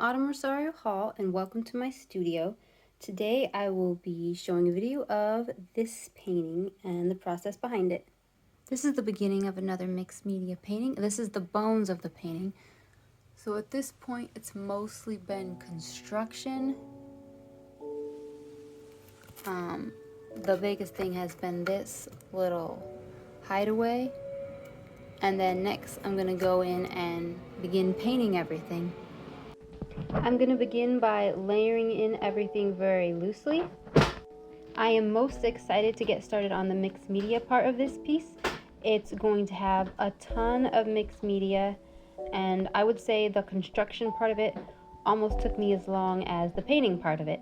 Autumn Rosario Hall and welcome to my studio. Today I will be showing a video of this painting and the process behind it. This is the beginning of another mixed media painting. This is the bones of the painting. So at this point it's mostly been construction. The biggest thing has been this little hideaway. And then next I'm going to go in and begin painting everything. I'm going to begin by layering in everything very loosely. I am most excited to get started on the mixed media part of this piece. It's going to have a ton of mixed media, and I would say the construction part of it almost took me as long as the painting part of it.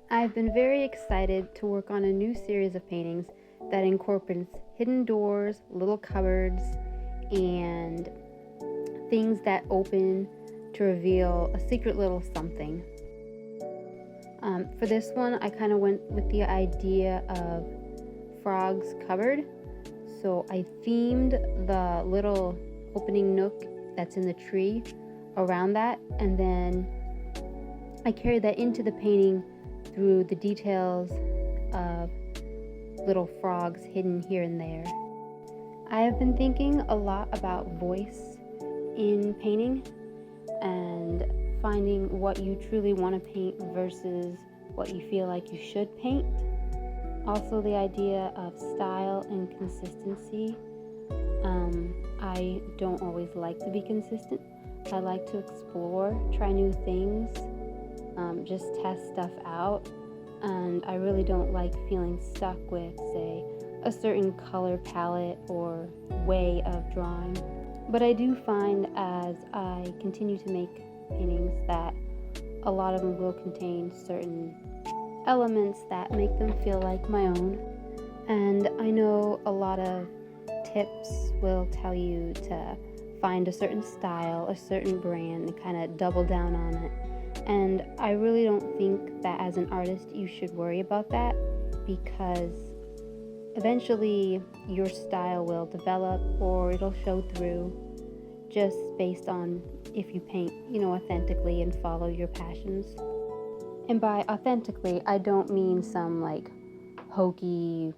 I've been very excited to work on a new series of paintings that incorporates hidden doors, little cupboards, and things that open to reveal a secret little something. For this one, I kind of went with the idea of Frog's Cupboard. So I themed the little opening nook that's in the tree around that, and then I carried that into the painting through the details of little frogs hidden here and there. I have been thinking a lot about voice in painting and finding what you truly want to paint versus what you feel like you should paint. Also, the idea of style and consistency. I don't always like to be consistent. I like to explore, try new things, just test stuff out, and I really don't like feeling stuck with, say, a certain color palette or way of drawing. But I do find as I continue to make paintings that a lot of them will contain certain elements that make them feel like my own. And I know a lot of tips will tell you to find a certain style, a certain brand, and kind of double down on it. And I really don't think that as an artist you should worry about that, because eventually your style will develop or it'll show through just based on if you paint, authentically and follow your passions. And by authentically, I don't mean some like hokey,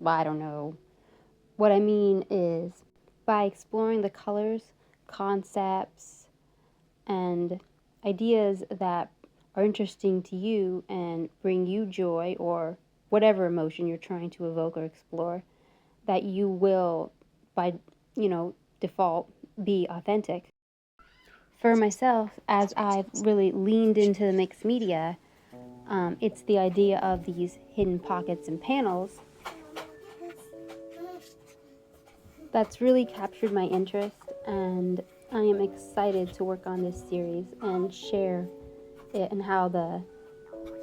I don't know. What I mean is by exploring the colors, concepts, and ideas that are interesting to you and bring you joy or whatever emotion you're trying to evoke or explore, that you will, by, default, be authentic. For myself, as I've really leaned into the mixed media, it's the idea of these hidden pockets and panels that's really captured my interest, and I am excited to work on this series and share it and how the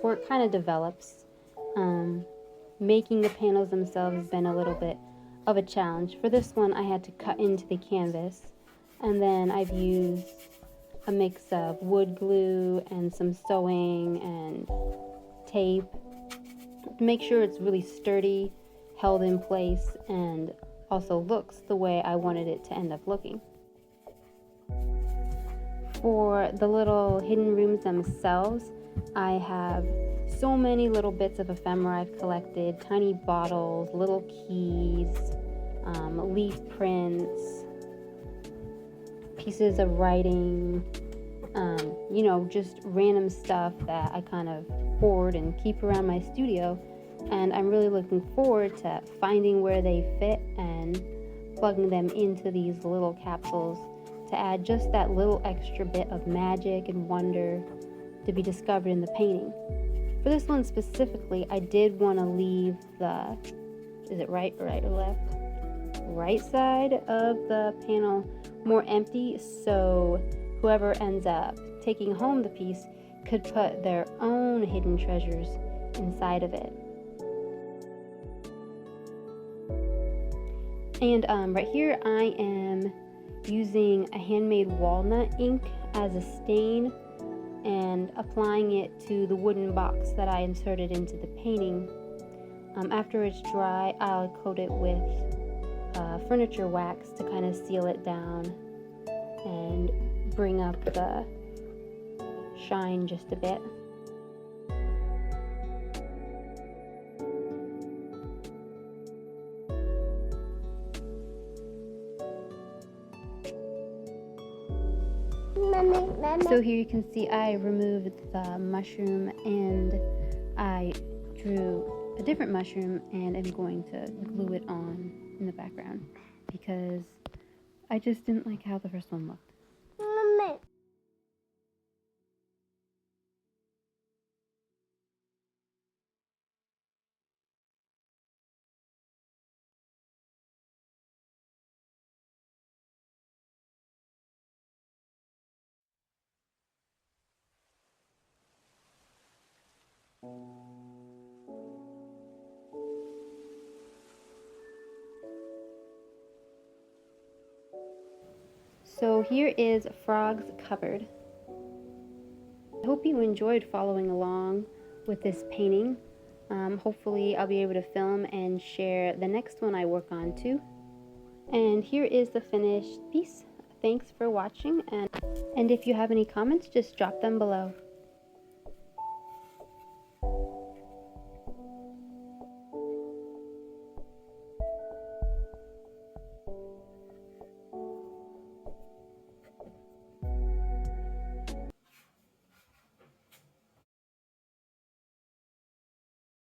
work kind of develops. Making the panels themselves has been a little bit of a challenge. For this one, I had to cut into the canvas, and then I've used a mix of wood glue and some sewing and tape to make sure it's really sturdy, held in place, and also looks the way I wanted it to end up looking. For the little hidden rooms themselves, I have so many little bits of ephemera I've collected, tiny bottles, little keys, leaf prints, pieces of writing, just random stuff that I kind of hoard and keep around my studio. And I'm really looking forward to finding where they fit and plugging them into these little capsules to add just that little extra bit of magic and wonder to be discovered in the painting. For this one specifically, I did want to leave the, is it right or left? Right side of the panel more empty, so whoever ends up taking home the piece could put their own hidden treasures inside of it. And right here I am using a handmade walnut ink as a stain and applying it to the wooden box that I inserted into the painting. After it's dry, I'll coat it with furniture wax to kind of seal it down and bring up the shine just a bit. So here you can see I removed the mushroom and I drew a different mushroom, and I'm going to glue it on in the background because I just didn't like how the first one looked. So here is Frog's Cupboard. I hope you enjoyed following along with this painting. Hopefully I'll be able to film and share the next one I work on too. And here is the finished piece. Thanks for watching, and if you have any comments, just drop them below.